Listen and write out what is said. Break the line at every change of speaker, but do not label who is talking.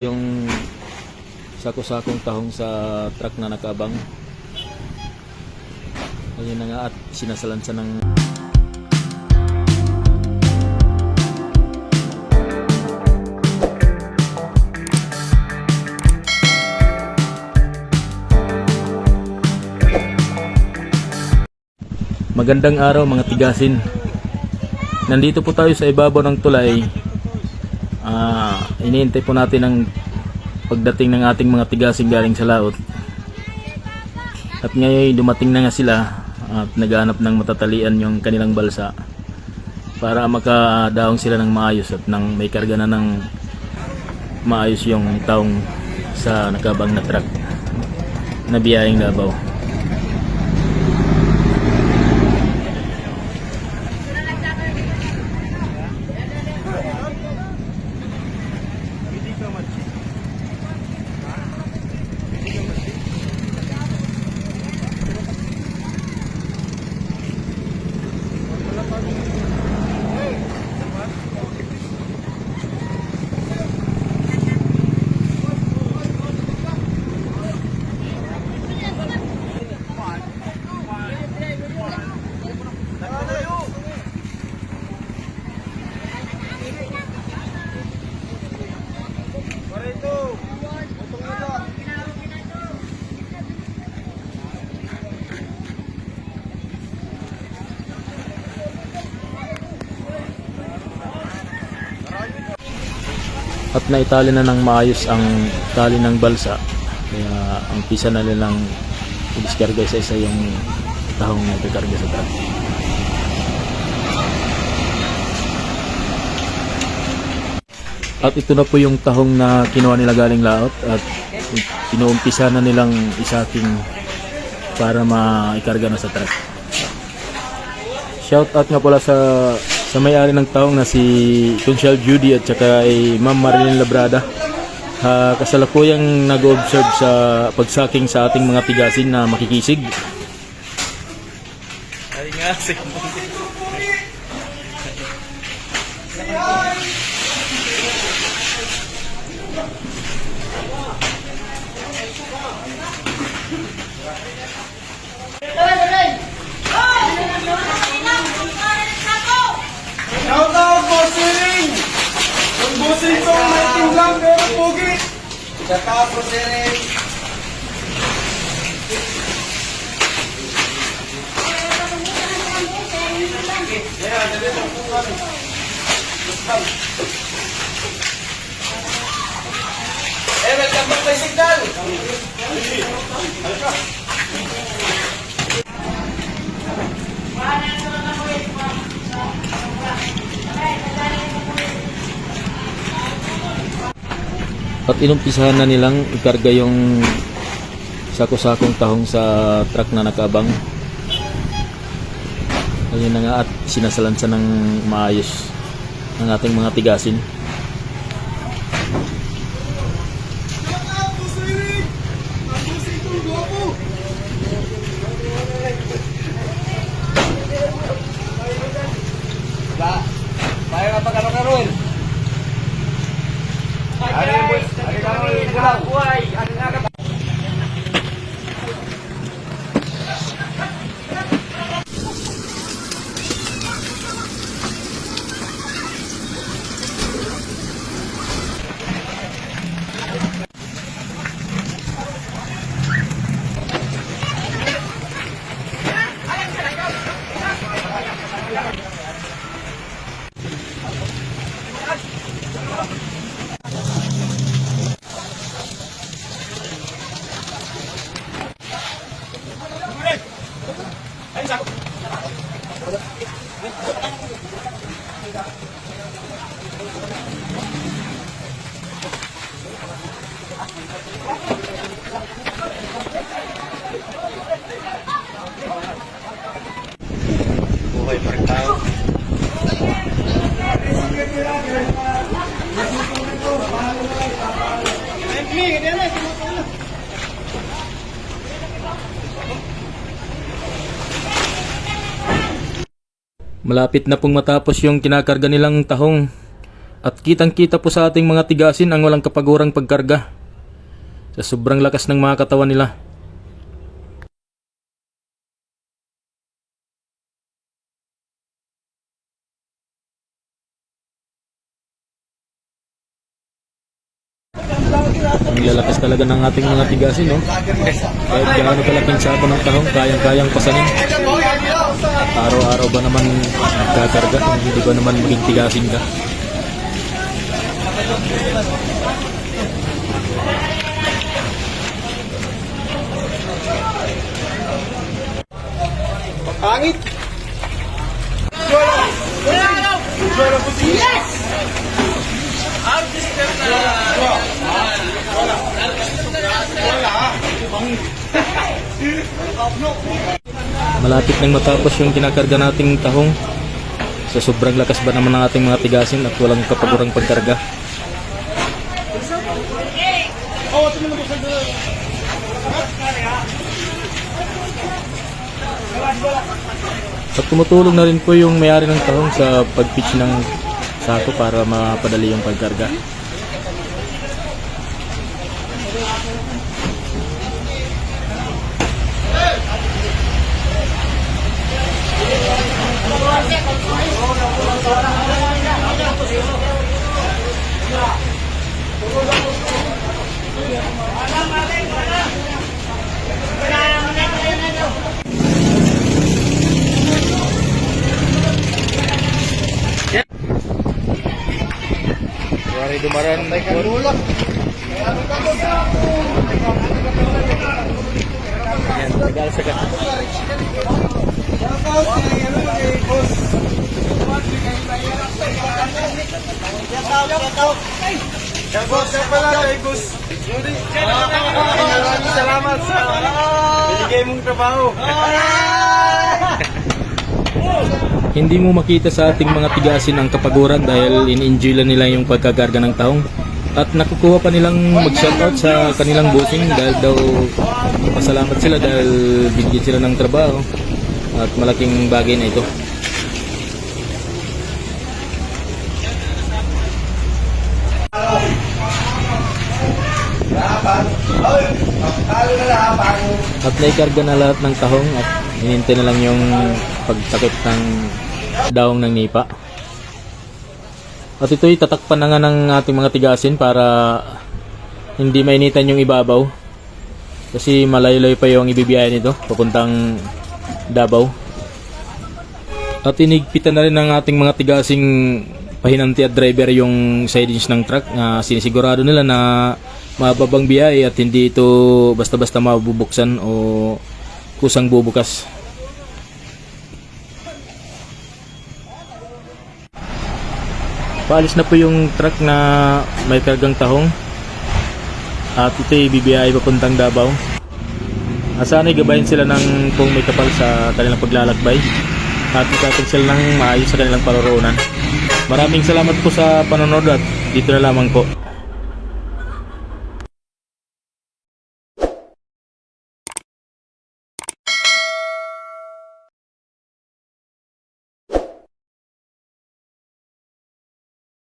Yung sako-sakong tahong sa truck na nakabang, ayun na nga at sinasalansa ng magandang araw mga tigasin. Nandito po tayo sa ibabaw ng tulay. Iniintay po natin ang pagdating ng ating mga tigasin galing sa laot. At ngayon dumating na nga sila at naghahanap ng matatalian yung kanilang balsa para makadaong sila ng maayos at nang may karga na ng maayos yung taong sa nakabang na truck na biyaheng Davao. At naitali na ng maayos ang tali ng balsa, kaya ang pisa na nilang i-discarga sa isa yung tahong nagkakarga sa truck. At ito na po yung tahong na kinuha nila galing laot at inuumpisa na nilang isaking para maikarga na sa truck. Shout out nga pala sa may-ari ng taong na si Conchal Judy at saka ay Ma'am Marilyn Labrada, kasalukuyang nag-observe sa pagsaking sa ating mga tigasin na makikisig. Ay nga,
Shoutout po Siring! Yung busing kong may timblang pero pugi! Shoutout po Siring! Welcome back to Signal!
At inumpisahan na nilang ikarga yung sako-sakong tahong sa truck na nakabang. Ayun na nga at sinasalansa ng maayos ng ating mga tigasin.
Shoutout po Siring! Ang busing kong gopo! Bayo nga pagkakaroon!
Buhay pa rin tayo. Malapit na pong matapos yung kinakarga nilang tahong At kitang-kita po sa ating mga tigasin ang walang kapagurang pagkarga sa sobrang lakas ng mga katawan nila. Ang lalakas talaga ng ating mga tigasin, no? Kahit gaano kalaking sako ng tahong, kayang-kayang pasanin. Araw-araw ba naman nagkakarga kung hindi ba naman maging tigasin ka?
Pangit! Yes!
Malapit nang matapos yung kinakarga nating tahong. Sa sobrang lakas ba naman ng ating mga tigasin at walang kapagurang pagkarga. At tumutulong na rin po yung may-ari ng tahong sa pag-pitch ng sako para mapadali yung pagkarga. Wari dumaran
Ulak!
yan, tagal sa ka.
Salamat sa binigay mong trabaho.
Hindi mo makita sa ating mga tigasin ang kapaguran dahil in-enjoy lang nila yung pagkakarga ng tahong. At nakukuha pa nilang mag-shoutout sa kanilang bossing dahil daw pasalamat sila dahil binigyan sila ng trabaho. At malaking bagay na ito. At naikarga na lahat ng tahong at hinintay na lang yung pagtakip ng daong ng nipa. At ito'y tatakpan na nga ng ating mga tigasin para hindi mainitan yung ibabaw. Kasi malayo-layo pa yung ibibiyahe nito papuntang Davao. At inigpitan na rin ng ating mga tigasing pahinanti at driver yung sidings ng truck na sinisigurado nila na mababang biyahe at hindi ito basta-basta mabubuksan o kusang bubukas. Paalis na po yung truck na may kargang tahong at ito'y bibiyahe papuntang Davao. Sana'y gabayin sila ng kung may kapal sa kanilang paglalakbay at itatin sila ng maayos sa kanilang paroroonan. Maraming salamat po sa panonood at dito na lamang po.